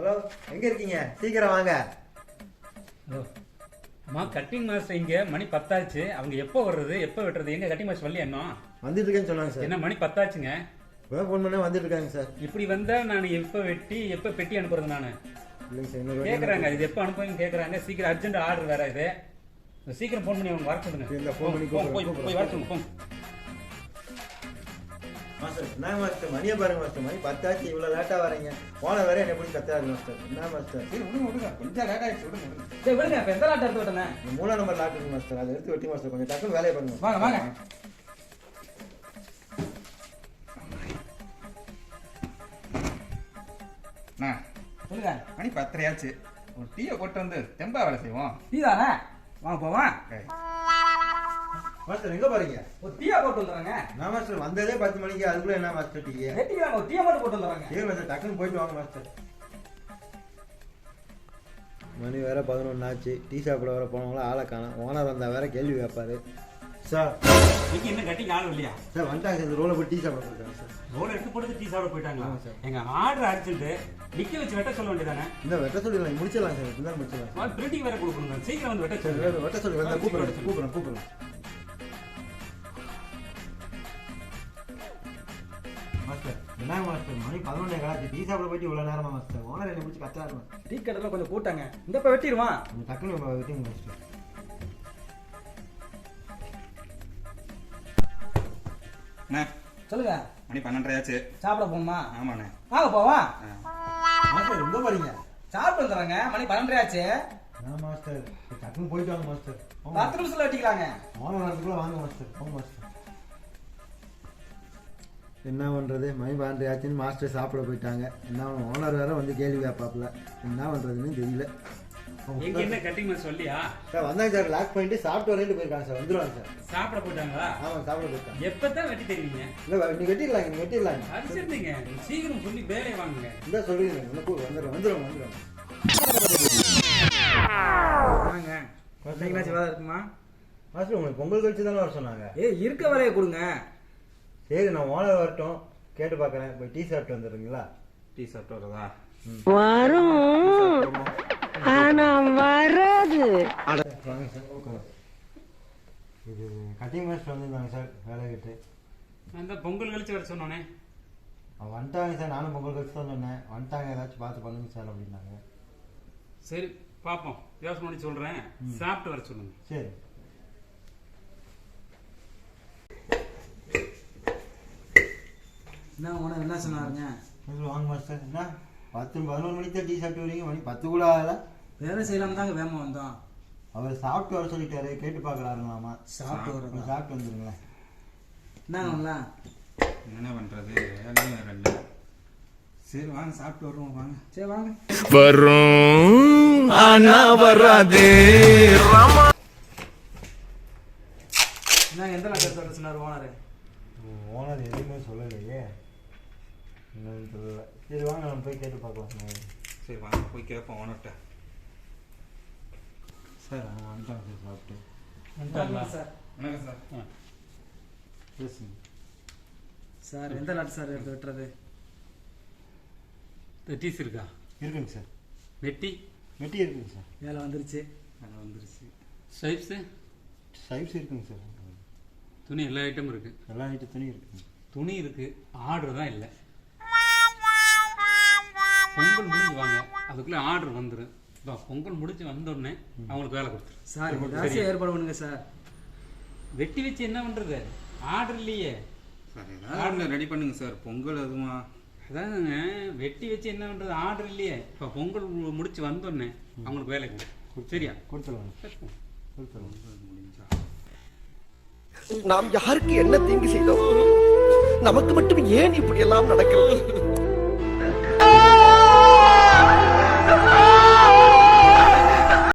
Hello, எங்க இருக்கீங்க? சீக்கிரம் வாங்க. ஹலோ அம்மா, கட்டிங் மாஸ்டர் இங்கே மணி 10 ஆச்சு. அவங்க எப்போ வர்றது எப்போ வெட்டுறது? எங்க கட்டிங் மாஸ்டர் வரலையா இன்னும்? வந்துட்டு இருக்கேன்னு சொன்னாங்க சார். என்ன மணி 10 ஆச்சுங்க? இப்போதான் ஃபோன் பண்ண வந்துட்டு இருக்காங்க சார். இப்படி வந்தா நான் எப்போ வெட்டி எப்போ பெட்டி அனுப்புறது? நான் இல்லைங்க சார், இன்னொரு கேட்குறாங்க, இது எப்போ அனுப்புவீங்க கேட்குறாங்க. சீக்கிரம் அர்ஜென்ட் ஆர்டர் வேற இது. சீக்கிரம் ஃபோன் பண்ணி அவங்க வர சொல்லுங்க. இந்த ஃபோன் பண்ணி போய் வர சொல்லுங்க. போங்க மாஸ்டர். என்ன மாஸ்டர், மணியை பாருங்க மாஸ்டர். மணி 10 ஆச்சு, இவ்வளோ லேட்டாக வரீங்க. போன வேற என்ன எப்படி கத்தாரு மாஸ்டர். என்ன மாஸ்டர்? சரி விடுங்க, கொஞ்சம் லேட் ஆயிடுச்சு. விடுங்க. இப்போ எந்த லாட் எடுத்து விட்டேன்? 3 நம்பர் லாட் இருக்கு மாஸ்டர், அதை எடுத்து வெட்டி மாஸ்டர். கொஞ்சம் டக்குன்னு வேலையை பண்ணுங்க. வாங்க. சொல்லுங்க. மணி 10 ஆச்சு. ஒரு டீயை போட்டு வந்து தெம்பா வேலை செய்வோம். டீ தானே? வாங்க போவான். மாஸ்டர் எங்க போறீங்க? ஒரு டீயா போட்டு வந்துடுறாங்க. நான் மாஸ்டர் வந்ததே 10 மணிக்கு, அதுக்குள்ள என்ன மாஸ்டர் டீ? வெட்டிக்கலாம், ஒரு டீயை மட்டும் போட்டு வந்துடுறாங்க. சரி மாஸ்டர், டக்குன்னு போயிட்டு வாங்க மாஸ்டர். மணி வேற 11 ஆச்சு. டீ சாப்பிட வர போனவங்களா ஆளை காணோம். ஓனர் வந்தா வேற கேள்வி கேட்பாரு. சார் நீங்க என்ன கட்டிங் ஆளும் இல்லையா? சார் வந்துட்டாங்க சார். இந்த ரோலை போய் டீ சாப்பிட போயிருக்காங்க சார். ரோல் எடுத்து போட்டு டீ சாப்பிட போயிட்டாங்களா? ஆமாம் சார். எங்க ஆர்டர் அடிச்சுட்டு நிக்க வச்சு வெட்ட சொல்ல வேண்டியதானே? இந்த வெட்ட சொல்லி முடிச்சிடலாம் சார். இப்படிதான் முடிச்சிடலாம். பிரிண்டிங் வேற கொடுக்கணும். சீக்கிரம் வந்து வெட்ட சார் சொல்லுங்க. வெட்ட சொல்லி வந்தா கூப்பிடுறேன். மாஸ்டர் என்ன மாஸ்டர், மணி 11 காலாச்சு. டீ சாப்பிட போயிட்டு இவ்வளோ நேரமா மாஸ்டர்? ஓனர் என்ன முடிச்சு கத்தாரு மாஸ்டர். டீ கடையில் கொஞ்சம் கூட்டாங்க. இந்த இப்ப வெட்டிடுவான். கொஞ்சம் டக்குன்னு வெட்டிங்க மாஸ்டர். அண்ணா, சொல்லுங்க. மணி 12 ஆச்சு. சாப்பிட போகணுமா? ஆமாண்ணே. வாங்க போவான். மாஸ்டர் எங்க போறீங்க? சாப்பிட்டு வந்துடுறாங்க. மணி 12 ஆச்சு. நான் மாஸ்டர் டக்குன்னு போயிட்டு வாங்க மாஸ்டர். 10 நிமிஷத்துல வெட்டிக்கலாங்க. ஓனர் வரதுக்குள்ள வாங்க மாஸ்டர். போங்க மாஸ்டர். என்ன பண்ணுறது, மணி 12 ஆச்சுன்னு மாஸ்டர் சாப்பிட போயிட்டாங்க. என்ன ஓனர் வேற வந்து கேள்வி கேட்பாப்புல. என்ன பண்ணுறதுன்னு தெரியல. எங்க என்ன கட்டிங் மாஸ்டர் சொல்லியா? சார் வந்தாங்க சார். லாக் பண்ணிட்டு சாப்பிட்டு வரேன்ட்டு போயிருக்காங்க சார். வந்துடுவாங்க சார். சாப்பிட போயிட்டாங்களா? ஆமாம் சாப்பிட போயிருக்காங்க. எப்பதான் வெட்டி தருவீங்க? இல்லை நீ வெட்டிடலாங்க. அது சரிங்க. சீக்கிரம் சொல்லி வேலையை வாங்குங்க. இந்த சொல்லுங்க. வந்துடுவோம். வாங்க. இன்னைக்கு வேலை இருக்குமா? மாஸ்டர் உங்களுக்கு பொங்கல் கழிச்சு தானே வர சொன்னாங்க. இருக்க வேலையை கொடுங்க. சரி நான் ஓனர் வரட்டும், கேட்டு பார்க்குறேன். போய் டீ சாப்பிட்டு வந்துடுறீங்களா? டீ சாப்பிட்டு வரதா? வரும் ஆனா வராது. வாங்க சார். இது கட்டிங் மாஸ்டர் வந்துருந்தாங்க சார் வேலை கிட்டு. அந்த பொங்கல் கழிச்சு வர சொன்னோன்னே வந்துட்டாங்க சார். நானும் பொங்கல் கழிச்சு தான் சொன்னேன். வந்துட்டாங்க, ஏதாச்சும் பார்த்து பண்ணுங்க சார் அப்படின்னாங்க. சரி பாப்போம், யோசனை பண்ணி சொல்றேன். சாப்பிட்டு வர சொல்லுங்க. சரி. என்ன உனக்கு என்ன சொன்னாருங்க? வாங்க மாஸ்டர். என்ன 10-11 மணிக்கு தான் டீ சாப்பிட்டு வரீங்க? மணி 10 கூட ஆகல. வேலை செய்யலாம் தாங்க வேகமா வந்தோம். அவர் சாப்பிட்டு வர சொல்லிட்டாரு. கேட்டு பார்க்கலாருங்களாமா. சாப்பிட்டு வந்துருங்களேன். என்னங்களா? என்ன பண்றது, வேலையும் வேற இல்லை. சரி வாங்க, சாப்பிட்டு வருவோம். வாங்க. சரி வாங்க. வரும் ஆனா வராது. என்ன எந்த நாள் சொன்னார் ஓனரு? ஓனர் எதுவுமே சொல்லலையே, என்னன்னு தெரியல. சரி வாங்க நம்ம போய் கேட்டு பார்க்கலாம். சரி வாங்க போய் கேட்போம் ஓனர்கிட்ட. சார் வந்துட்டாங்க சார் சாப்பிட்டு. சார் வணக்கம் சார். பேசுங்க சார். எந்த லாட் சார் எடுத்து வெட்டுறது? டீஸ் இருக்கா? இருக்குங்க சார். வெட்டி இருக்குங்க சார். வேலை வந்துருச்சு. சைப்ஸ் இருக்குங்க சார். துணி எல்லா ஐட்டமும் இருக்கு. எல்லா ஐட்டம் துணி இருக்கு. ஆர்டர் தான் இல்லை. பொங்கல் முடிஞ்சு வாங்க, அதுக்குள்ளே ஆர்டர் வந்துடும். பொங்கல் முடிஞ்சு வந்தோடனே அவங்களுக்கு வேலை கொடுத்துரு சார். ஏற்பாடு பண்ணுங்க சார். வெட்டி வச்சு என்ன பண்றது? ஆர்டர் இல்லையே சார். ஏதாவது ரெடி பண்ணுங்க சார். பொங்கல் அதுமா அதாங்க. வெட்டி வச்சு என்ன பண்றது? ஆர்டர் இல்லையே. இப்போ பொங்கல் முடிச்சு வந்தோடனே அவங்களுக்கு வேலை கொடு. சரியா? கொடுத்துருவாங்க. முடிஞ்சா நாம் யாருக்கு என்ன தீங்கு செய்தோம்? நமக்கு மட்டும் ஏன் இப்படி எல்லாம் நடக்கிறது?